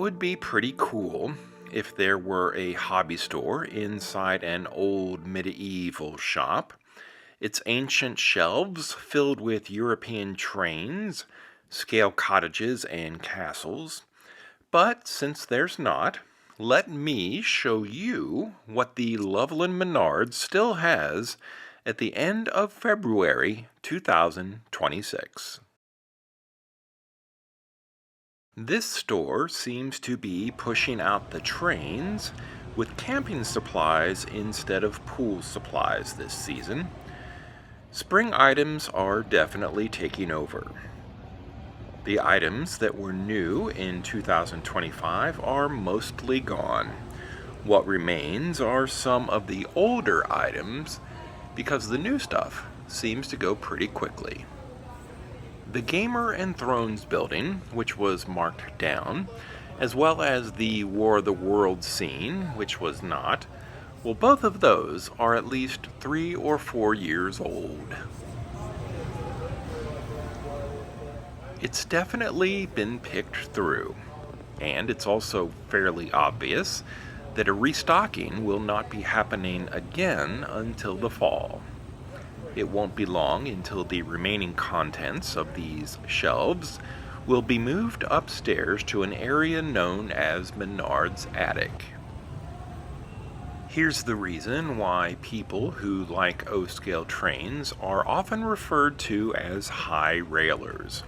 would be pretty cool if there were a hobby store inside an old medieval shop. Its ancient shelves filled with European trains, scale cottages, and castles. But since there's not, let me show you what the Loveland Menards still has at the end of February 2026. This store seems to be pushing out the trains with camping supplies instead of pool supplies this season. Spring items are definitely taking over. The items that were new in 2025 are mostly gone. What remains are some of the older items because the new stuff seems to go pretty quickly. The Gamer and Thrones building, which was marked down, as well as the War of the Worlds scene, which was not, well, both of those are at least 3 or 4 years old. It's definitely been picked through, and it's also fairly obvious that a restocking will not be happening again until the fall. It won't be long until the remaining contents of these shelves will be moved upstairs to an area known as Menards Attic. Here's the reason why people who like O-scale trains are often referred to as high railers.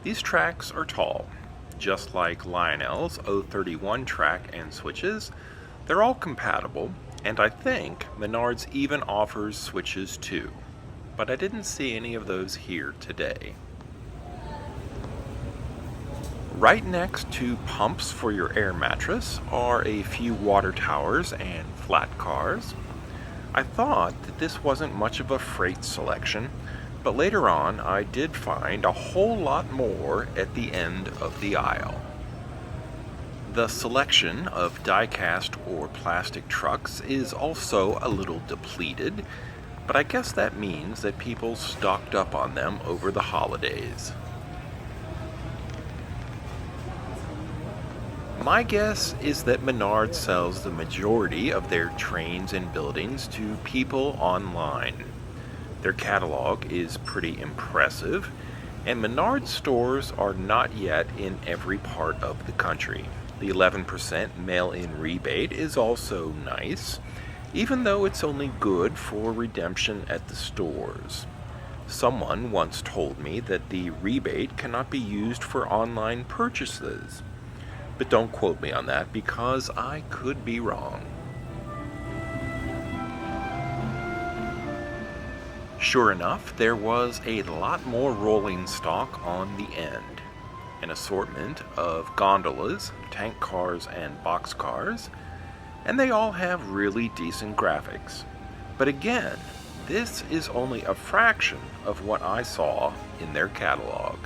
These tracks are tall, just like Lionel's O31 track and switches. They're all compatible, and I think Menards even offers switches too, but I didn't see any of those here today. Right next to pumps for your air mattress are a few water towers and flat cars. I thought that this wasn't much of a freight selection, but later on I did find a whole lot more at the end of the aisle. The selection of die-cast or plastic trucks is also a little depleted, but I guess that means that people stocked up on them over the holidays. My guess is that Menards sells the majority of their trains and buildings to people online. Their catalog is pretty impressive, and Menards stores are not yet in every part of the country. The 11% mail-in rebate is also nice, even though it's only good for redemption at the stores. Someone once told me that the rebate cannot be used for online purchases, but don't quote me on that because I could be wrong. Sure enough, there was a lot more rolling stock on the end. An assortment of gondolas, tank cars, and boxcars, and they all have really decent graphics. But again, this is only a fraction of what I saw in their catalog.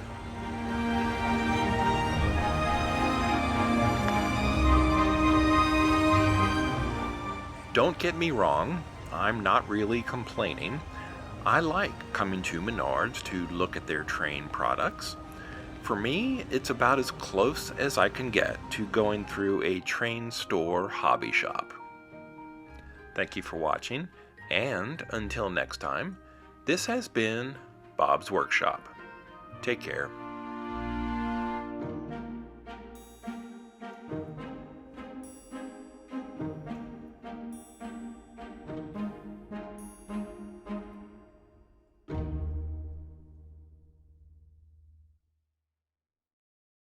Don't get me wrong, I'm not really complaining. I like coming to Menards to look at their train products. For me, it's about as close as I can get to going through a train store hobby shop. Thank you for watching, and until next time, this has been Bob's Workshop. Take care.